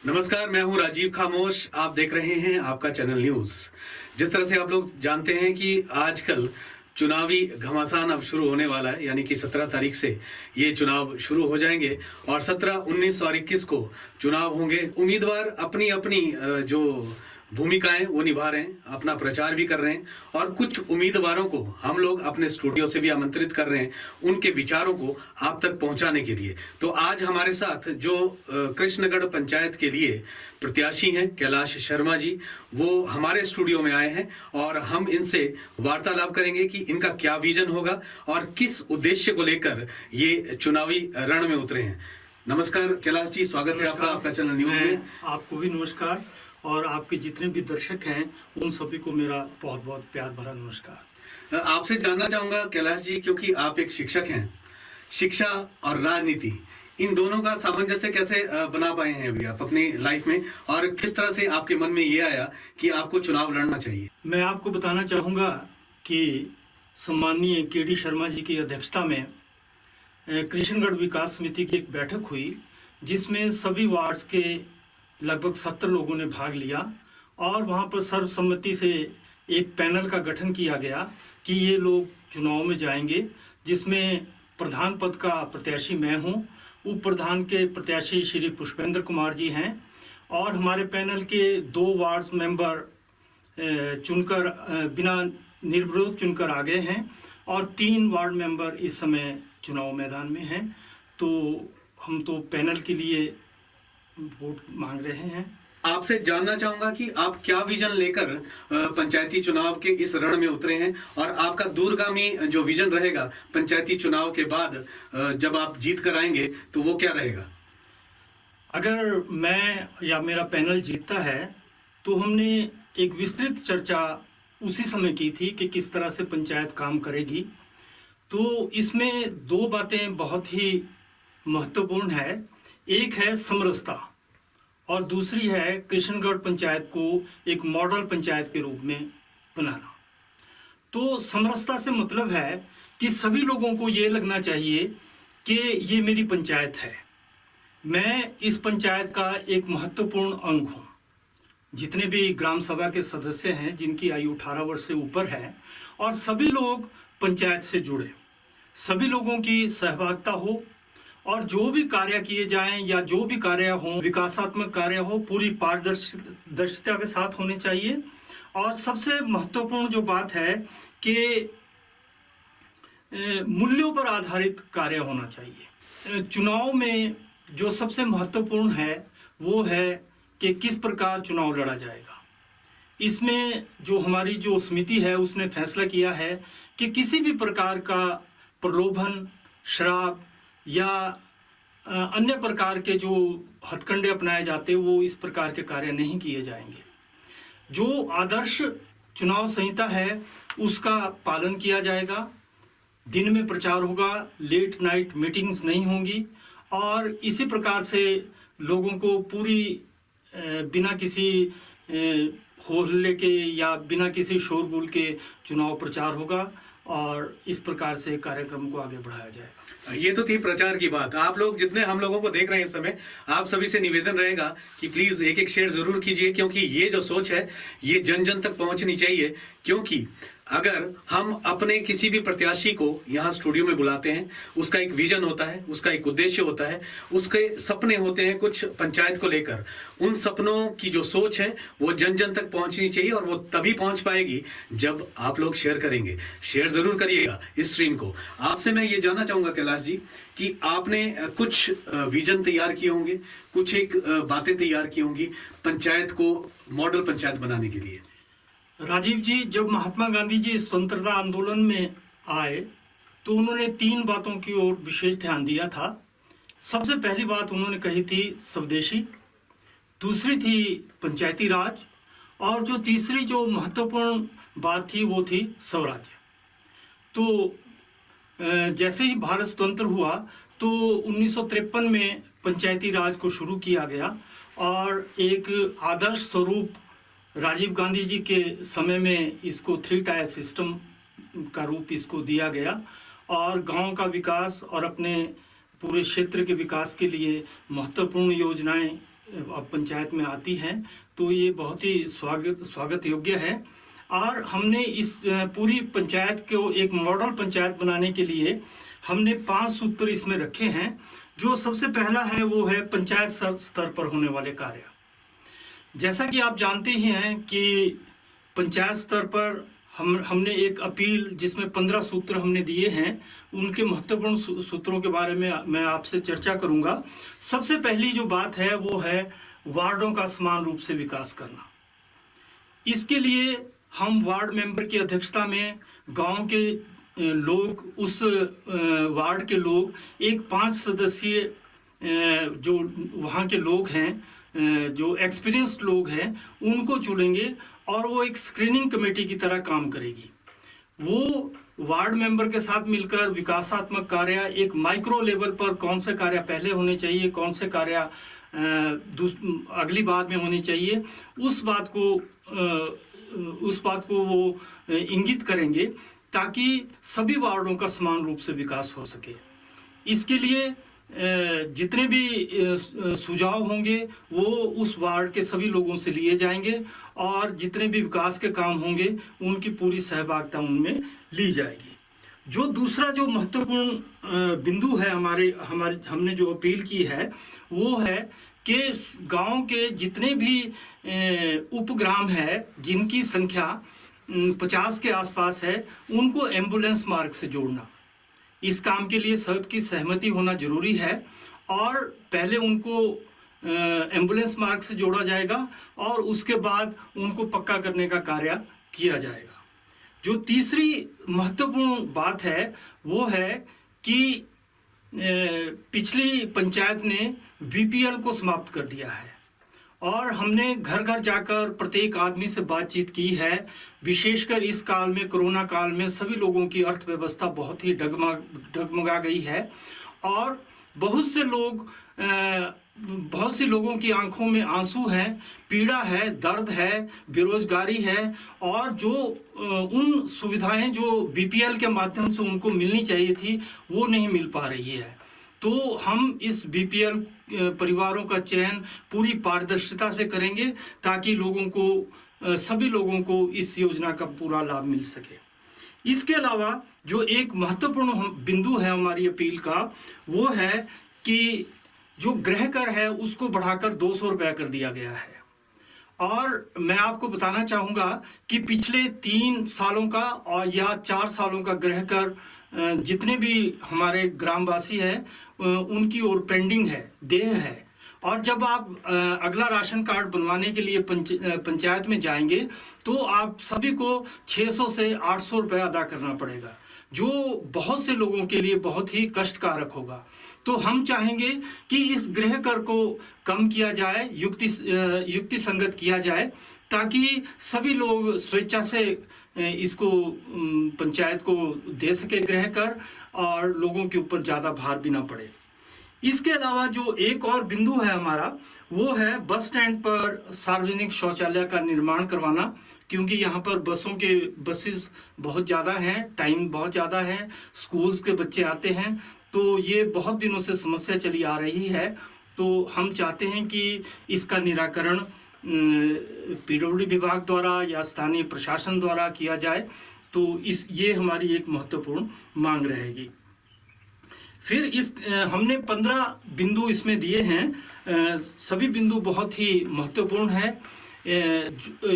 नमस्कार, मैं हूं राजीव खामोश। आप देख रहे हैं आपका चैनल न्यूज। जिस तरह से आप लोग जानते हैं कि आजकल चुनावी घमासान अब शुरू होने वाला है, यानी कि 17 तारीख से ये चुनाव शुरू हो जाएंगे और 17, 19 और 21 को चुनाव होंगे। उम्मीदवार अपनी अपनी जो भूमिकाएं वो निभा रहे हैं, अपना प्रचार भी कर रहे हैं और कुछ उम्मीदवारों को हम लोग अपने स्टूडियो से भी आमंत्रित कर रहे हैं उनके विचारों को आप तक पहुंचाने के लिए। तो आज हमारे साथ जो कृष्णगढ़ पंचायत के लिए प्रत्याशी हैं कैलाश शर्मा जी, वो हमारे स्टूडियो में आए हैं और हम इनसे वार्तालाप करेंगे कि इनका क्या विजन होगा और किस उद्देश्य को लेकर ये चुनावी रण में उतरे हैं। नमस्कार कैलाश जी, स्वागत है आपका चैनल न्यूज में। आपको भी नमस्कार और आपके जितने भी दर्शक हैं उन सभी को मेरा बहुत बहुत प्यार भरा नमस्कार। आपसे जानना चाहूंगा कैलाश जी, क्योंकि आप एक शिक्षक हैं, शिक्षा और राजनीति इन दोनों का सामंजस्य कैसे बना पाए हैं अभी आप अपनी लाइफ में, और किस तरह से आपके मन में ये आया कि आपको चुनाव लड़ना चाहिए? मैं आपको बताना चाहूँगा कि सम्माननीय केडी शर्मा जी की अध्यक्षता में कृष्णगढ़ विकास समिति की एक बैठक हुई जिसमें सभी वार्ड्स के लगभग 70 लोगों ने भाग लिया और वहाँ पर सर्वसम्मति से एक पैनल का गठन किया गया कि ये लोग चुनाव में जाएंगे, जिसमें प्रधान पद का प्रत्याशी मैं हूँ, उप प्रधान के प्रत्याशी श्री पुष्पेंद्र कुमार जी हैं और हमारे पैनल के 2 वार्ड मेंबर चुनकर बिना निर्विरोध चुनकर आ गए हैं और 3 वार्ड मेंबर इस समय चुनाव मैदान में हैं। तो हम तो पैनल के लिए वोट मांग रहे हैं। आपसे जानना चाहूंगा कि आप क्या विजन लेकर पंचायती चुनाव के इस रण में उतरे हैं और आपका दूरगामी जो विजन रहेगा पंचायती चुनाव के बाद जब आप जीत कर आएंगे तो वो क्या रहेगा? अगर मैं या मेरा पैनल जीतता है तो हमने एक विस्तृत चर्चा उसी समय की थी कि किस तरह से पंचायत काम करेगी। तो इसमें 2 बातें बहुत ही महत्वपूर्ण है। एक है समरसता और दूसरी है कृष्णगढ़ पंचायत को एक मॉडल पंचायत के रूप में बनाना। तो समरसता से मतलब है कि सभी लोगों को ये लगना चाहिए कि ये मेरी पंचायत है, मैं इस पंचायत का एक महत्वपूर्ण अंग हूँ। जितने भी ग्राम सभा के सदस्य हैं जिनकी आयु 18 वर्ष से ऊपर है और सभी लोग पंचायत से जुड़े, सभी लोगों की सहभागिता हो और जो भी कार्य किए जाएं या जो भी कार्य हो, विकासात्मक कार्य हो, पूरी पारदर्शिता के साथ होने चाहिए। और सबसे महत्वपूर्ण जो बात है कि मूल्यों पर आधारित कार्य होना चाहिए। चुनाव में जो सबसे महत्वपूर्ण है वो है कि किस प्रकार चुनाव लड़ा जाएगा। इसमें जो हमारी जो समिति है उसने फैसला किया है कि किसी भी प्रकार का प्रलोभन, श्राप या अन्य प्रकार के जो हथकंडे अपनाए जाते वो इस प्रकार के कार्य नहीं किए जाएंगे। जो आदर्श चुनाव संहिता है उसका पालन किया जाएगा। दिन में प्रचार होगा, लेट नाइट मीटिंग्स नहीं होंगी और इसी प्रकार से लोगों को पूरी बिना किसी हो हल्ले के या बिना किसी शोरगुल के चुनाव प्रचार होगा और इस प्रकार से कार्यक्रम को आगे बढ़ाया जाएगा। ये तो थी प्रचार की बात। आप लोग जितने हम लोगों को देख रहे हैं इस समय, आप सभी से निवेदन रहेगा कि प्लीज एक एक शेयर जरूर कीजिए, क्योंकि ये जो सोच है ये जन जन तक पहुंचनी चाहिए। क्योंकि अगर हम अपने किसी भी प्रत्याशी को यहाँ स्टूडियो में बुलाते हैं, उसका एक विजन होता है, उसका एक उद्देश्य होता है, उसके सपने होते हैं कुछ पंचायत को लेकर। उन सपनों की जो सोच है वो जन जन तक पहुंचनी चाहिए और वो तभी पहुंच पाएगी जब आप लोग शेयर करेंगे। शेयर जरूर करिएगा इस स्ट्रीम को। आपसे मैं ये जानना चाहूंगा कैलाश जी कि आपने कुछ विजन तैयार किए होंगे, कुछ एक बातें तैयार की होंगी पंचायत को मॉडल पंचायत बनाने के लिए। राजीव जी, जब महात्मा गांधी जी स्वतंत्रता आंदोलन में आए तो उन्होंने 3 बातों की ओर विशेष ध्यान दिया था। सबसे पहली बात उन्होंने कही थी स्वदेशी, दूसरी थी पंचायती राज और जो तीसरी जो महत्वपूर्ण बात थी वो थी स्वराज्य। तो जैसे ही भारत स्वतंत्र हुआ तो 1953 में पंचायती राज को शुरू किया गया और एक आदर्श स्वरूप राजीव गांधी जी के समय में इसको 3 टायर सिस्टम का रूप इसको दिया गया और गांव का विकास और अपने पूरे क्षेत्र के विकास के लिए महत्वपूर्ण योजनाएं अब पंचायत में आती हैं, तो ये बहुत ही स्वागत योग्य है। और हमने इस पूरी पंचायत को एक मॉडल पंचायत बनाने के लिए हमने 5 सूत्र इसमें रखे हैं। जो सबसे पहला है वो है पंचायत स्तर पर होने वाले कार्य। जैसा कि आप जानते ही हैं कि पंचायत स्तर पर हमने एक अपील जिसमें 15 सूत्र हमने दिए हैं, उनके महत्वपूर्ण सूत्रों के बारे में मैं आपसे चर्चा करूंगा। सबसे पहली जो बात है वो है वार्डों का समान रूप से विकास करना। इसके लिए हम वार्ड मेंबर की अध्यक्षता में गांव के लोग, उस वार्ड के लोग, एक 5 सदस्यीय जो वहाँ के लोग हैं, जो एक्सपीरियंस्ड लोग हैं, उनको चुनेंगे और वो एक स्क्रीनिंग कमेटी की तरह काम करेगी। वो वार्ड मेंबर के साथ मिलकर विकासात्मक कार्य, एक माइक्रो लेवल पर कौन से कार्य पहले होने चाहिए, कौन से कार्य अगली बात में होनी चाहिए, उस बात को वो इंगित करेंगे ताकि सभी वार्डों का समान रूप से विकास हो सके। इसके लिए जितने भी सुझाव होंगे वो उस वार्ड के सभी लोगों से लिए जाएंगे और जितने भी विकास के काम होंगे उनकी पूरी सहभागिता उनमें ली जाएगी। जो दूसरा जो महत्वपूर्ण बिंदु है हमने जो अपील की है वो है कि गांव के जितने भी उपग्राम है जिनकी संख्या 50 के आसपास है, उनको एम्बुलेंस मार्ग से जोड़ना। इस काम के लिए सबकी सहमति होना जरूरी है और पहले उनको एम्बुलेंस मार्ग से जोड़ा जाएगा और उसके बाद उनको पक्का करने का कार्य किया जाएगा। जो तीसरी महत्वपूर्ण बात है वो है कि पिछली पंचायत ने बीपीएल को समाप्त कर दिया है और हमने घर घर जाकर प्रत्येक आदमी से बातचीत की है। विशेषकर इस काल में, कोरोना काल में, सभी लोगों की अर्थव्यवस्था बहुत ही डगमगा गई है और बहुत सी लोगों की आंखों में आंसू हैं, पीड़ा है, दर्द है, बेरोजगारी है और जो उन सुविधाएं जो बीपीएल के माध्यम से उनको मिलनी चाहिए थी वो नहीं मिल पा रही है। तो हम इस बीपीएल परिवारों का चयन पूरी पारदर्शिता से करेंगे ताकि सभी लोगों को इस योजना का पूरा लाभ मिल सके। इसके अलावा जो एक महत्वपूर्ण बिंदु है हमारी अपील का वो है कि जो गृह कर है उसको बढ़ाकर 200 रुपया कर दिया गया है। और मैं आपको बताना चाहूँगा कि पिछले 3 सालों का और या 4 सालों का गृह कर जितने भी हमारे ग्रामवासी हैं उनकी ओर पेंडिंग है, देय है। और जब आप अगला राशन कार्ड बनवाने के लिए पंचायत में जाएंगे तो आप सभी को 600 से 800 रुपये अदा करना पड़ेगा, जो बहुत से लोगों के लिए बहुत ही कष्टकारक होगा। तो हम चाहेंगे कि इस गृह कर को कम किया जाए, युक्ति संगत किया जाए ताकि सभी लोग स्वेच्छा से इसको पंचायत को दे सके गृह कर और लोगों के ऊपर ज़्यादा भार भी ना पड़े। इसके अलावा जो एक और बिंदु है हमारा वो है बस स्टैंड पर सार्वजनिक शौचालय का निर्माण करवाना, क्योंकि यहाँ पर बसेस बहुत ज़्यादा हैं, टाइम बहुत ज़्यादा है, स्कूल्स के बच्चे आते हैं, तो ये बहुत दिनों से समस्या चली आ रही है। तो हम चाहते हैं कि इसका निराकरण पीडब्ल्यूडी विभाग द्वारा या स्थानीय प्रशासन द्वारा किया जाए। तो ये हमारी एक महत्वपूर्ण मांग रहेगी। फिर हमने 15 बिंदु इसमें दिए हैं। सभी बिंदु बहुत ही महत्वपूर्ण है।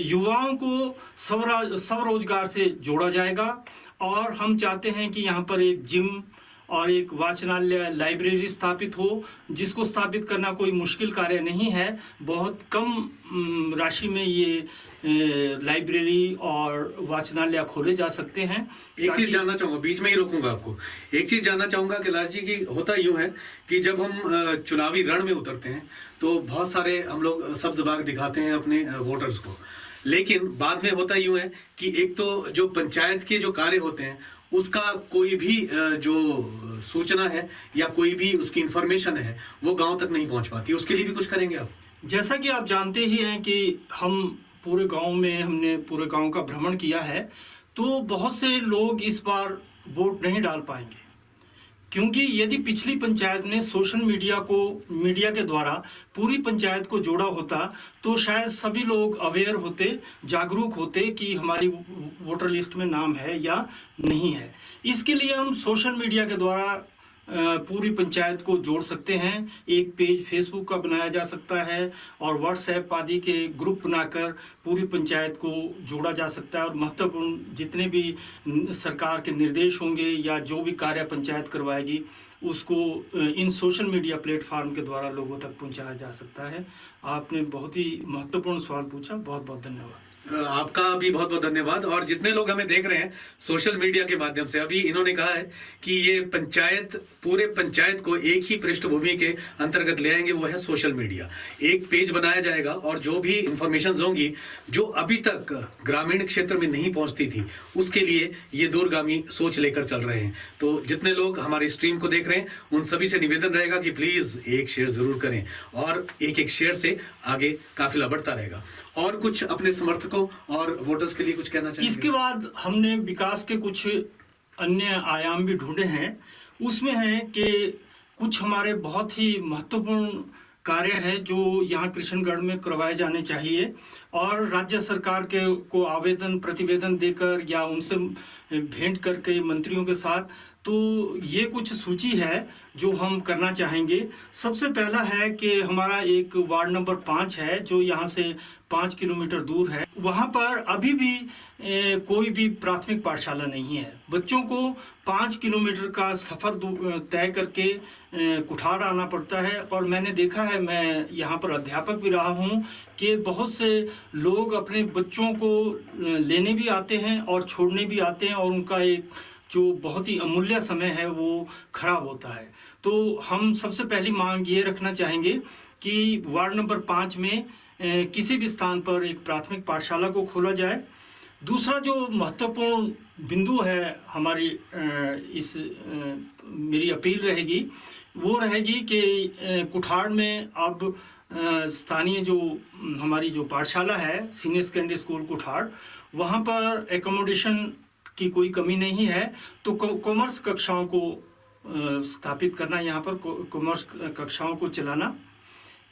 युवाओं को स्वरोजगार से जोड़ा जाएगा और हम चाहते हैं कि यहाँ पर एक जिम और एक वाचनालय, लाइब्रेरी स्थापित हो, जिसको स्थापित करना कोई मुश्किल कार्य नहीं है। बहुत कम राशि में ये लाइब्रेरी और वाचनालय खोले जा सकते हैं। एक चीज जानना चाहूंगा, बीच में ही रोकूंगा आपको, एक चीज जानना चाहूंगा कैलाश जी की होता यूं है कि जब हम चुनावी रण में उतरते हैं तो बहुत सारे हम लोग सब्ज बाग दिखाते हैं अपने वोटर्स को, लेकिन बाद में होता यूं है कि एक तो जो पंचायत के जो कार्य होते हैं उसका कोई भी जो सूचना है या कोई भी उसकी इंफॉर्मेशन है वो गांव तक नहीं पहुंच पाती। उसके लिए भी कुछ करेंगे आप? जैसा कि आप जानते ही हैं कि हमने पूरे गांव का भ्रमण किया है, तो बहुत से लोग इस बार वोट नहीं डाल पाएंगे क्योंकि यदि पिछली पंचायत ने सोशल मीडिया के द्वारा पूरी पंचायत को जोड़ा होता तो शायद सभी लोग अवेयर होते, जागरूक होते कि हमारी वोटर लिस्ट में नाम है या नहीं है। इसके लिए हम सोशल मीडिया के द्वारा पूरी पंचायत को जोड़ सकते हैं। एक पेज फेसबुक का बनाया जा सकता है और व्हाट्सएप आदि के ग्रुप बनाकर पूरी पंचायत को जोड़ा जा सकता है और महत्वपूर्ण जितने भी सरकार के निर्देश होंगे या जो भी कार्य पंचायत करवाएगी उसको इन सोशल मीडिया प्लेटफॉर्म के द्वारा लोगों तक पहुंचाया जा सकता है। आपने बहुत ही महत्वपूर्ण सवाल पूछा, बहुत बहुत धन्यवाद। आपका भी बहुत बहुत धन्यवाद। और जितने लोग हमें देख रहे हैं सोशल मीडिया के माध्यम से, अभी इन्होंने कहा है कि ये पंचायत, पूरे पंचायत को एक ही पृष्ठभूमि के अंतर्गत ले आएंगे, वो है सोशल मीडिया। एक पेज बनाया जाएगा और जो भी इंफॉर्मेशन होंगी जो अभी तक ग्रामीण क्षेत्र में नहीं पहुंचती थी, उसके लिए ये दूरगामी सोच लेकर चल रहे हैं। तो जितने लोग हमारे स्ट्रीम को देख रहे हैं उन सभी से निवेदन रहेगा कि प्लीज एक शेयर जरूर करें और एक एक शेयर से आगे काफिला बढ़ता रहेगा। और कुछ अपने समर्थकों और वोटर्स के लिए कुछ कहना चाहिए? इसके बाद हमने विकास के कुछ अन्य आयाम भी ढूंढे हैं। उसमें है कि कुछ हमारे बहुत ही महत्वपूर्ण कार्य हैं जो यहाँ कृष्णगढ़ में करवाए जाने चाहिए और राज्य सरकार के को आवेदन प्रतिवेदन देकर या उनसे भेंट करके मंत्रियों के साथ, तो ये कुछ सूची है जो हम करना चाहेंगे। सबसे पहला है कि हमारा एक वार्ड नंबर 5 है जो यहाँ से 5 किलोमीटर दूर है। वहाँ पर अभी भी कोई भी प्राथमिक पाठशाला नहीं है। बच्चों को 5 किलोमीटर का सफ़र तय करके कुठार आना पड़ता है और मैंने देखा है, मैं यहाँ पर अध्यापक भी रहा हूँ, कि बहुत से लोग अपने बच्चों को लेने भी आते हैं और छोड़ने भी आते हैं और उनका एक जो बहुत ही अमूल्य समय है वो खराब होता है। तो हम सबसे पहली मांग ये रखना चाहेंगे कि वार्ड नंबर 5 में किसी भी स्थान पर एक प्राथमिक पाठशाला को खोला जाए। दूसरा जो महत्वपूर्ण बिंदु है हमारी मेरी अपील रहेगी वो रहेगी कि कुठाड़ में अब स्थानीय जो हमारी जो पाठशाला है सीनियर सेकेंडरी स्कूल कुठाड़, वहाँ पर एकोमोडेशन की कोई कमी नहीं है। तो कॉमर्स कक्षाओं को स्थापित करना, यहाँ पर कॉमर्स कक्षाओं को चलाना।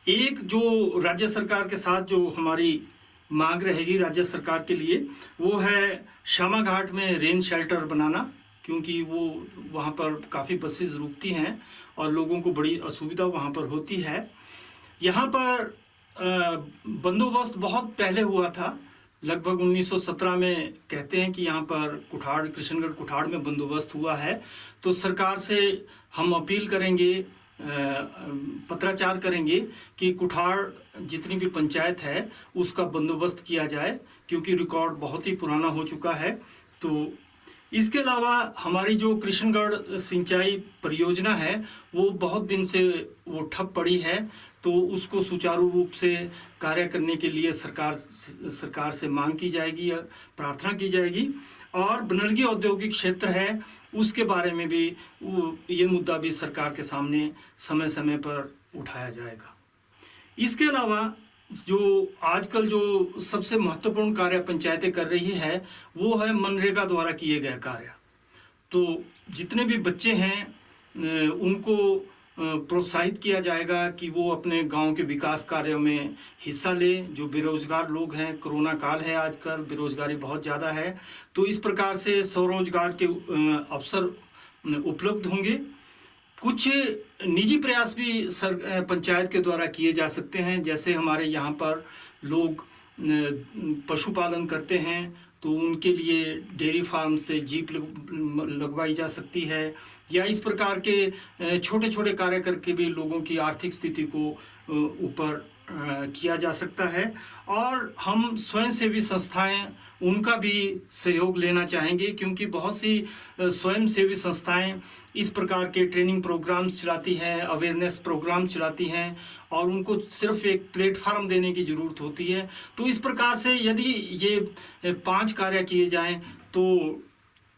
एक जो राज्य सरकार के साथ जो हमारी मांग रहेगी राज्य सरकार के लिए वो है श्यामा घाट में रेन शेल्टर बनाना, क्योंकि वो वहाँ पर काफ़ी बसेस रुकती हैं और लोगों को बड़ी असुविधा वहाँ पर होती है। यहाँ पर बंदोबस्त बहुत पहले हुआ था, लगभग 1917 में कहते हैं कि यहाँ पर कुठाड़, कृष्णगढ़ कुठाड़ में बंदोबस्त हुआ है। तो सरकार से हम अपील करेंगे, पत्राचार करेंगे कि कुठाड़ जितनी भी पंचायत है उसका बंदोबस्त किया जाए, क्योंकि रिकॉर्ड बहुत ही पुराना हो चुका है। तो इसके अलावा हमारी जो कृष्णगढ़ सिंचाई परियोजना है वो बहुत दिन से वो ठप पड़ी है, तो उसको सुचारू रूप से कार्य करने के लिए सरकार से मांग की जाएगी या प्रार्थना की जाएगी। और बनर्गी औद्योगिक क्षेत्र है उसके बारे में भी ये मुद्दा भी सरकार के सामने समय समय पर उठाया जाएगा। इसके अलावा जो आजकल जो सबसे महत्वपूर्ण कार्य पंचायतें कर रही है वो है मनरेगा द्वारा किए गए कार्य। तो जितने भी बच्चे हैं उनको प्रोत्साहित किया जाएगा कि वो अपने गांव के विकास कार्यों में हिस्सा लें। जो बेरोजगार लोग हैं, कोरोना काल है आजकल, बेरोजगारी बहुत ज़्यादा है, तो इस प्रकार से स्वरोजगार के अवसर उपलब्ध होंगे। कुछ निजी प्रयास भी पंचायत के द्वारा किए जा सकते हैं, जैसे हमारे यहाँ पर लोग पशुपालन करते हैं तो उनके लिए डेयरी फार्म से जीप लगवाई जा सकती है, या इस प्रकार के छोटे छोटे कार्य करके भी लोगों की आर्थिक स्थिति को ऊपर किया जा सकता है। और हम स्वयंसेवी संस्थाएं, उनका भी सहयोग लेना चाहेंगे, क्योंकि बहुत सी स्वयंसेवी संस्थाएं इस प्रकार के ट्रेनिंग प्रोग्राम्स चलाती हैं, अवेयरनेस प्रोग्राम चलाती हैं और उनको सिर्फ एक प्लेटफार्म देने की ज़रूरत होती है। तो इस प्रकार से यदि ये 5 कार्य किए जाएं तो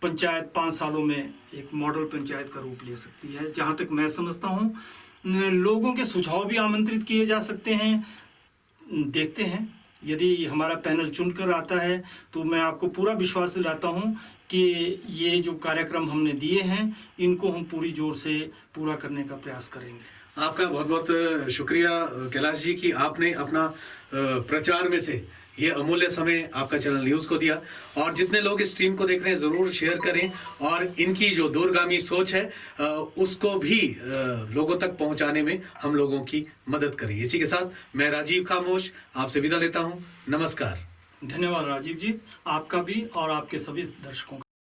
पंचायत 5 सालों में एक मॉडल पंचायत का रूप ले सकती है, जहाँ तक मैं समझता हूँ। लोगों के सुझाव भी आमंत्रित किए जा सकते हैं, देखते हैं यदि हमारा पैनल चुनकर आता है तो मैं आपको पूरा विश्वास दिलाता हूं कि ये जो कार्यक्रम हमने दिए हैं इनको हम पूरी जोर से पूरा करने का प्रयास करेंगे। आपका बहुत बहुत शुक्रिया कैलाश जी कि आपने अपना प्रचार में से ये अमूल्य समय आपका चैनल न्यूज़ को दिया। और जितने लोग इस स्ट्रीम को देख रहे हैं ज़रूर शेयर करें और इनकी जो दूरगामी सोच है उसको भी लोगों तक पहुंचाने में हम लोगों की मदद करें। इसी के साथ मैं राजीव खामोश आपसे विदा लेता हूं। नमस्कार। धन्यवाद राजीव जी, आपका भी और आपके सभी दर्शकों का।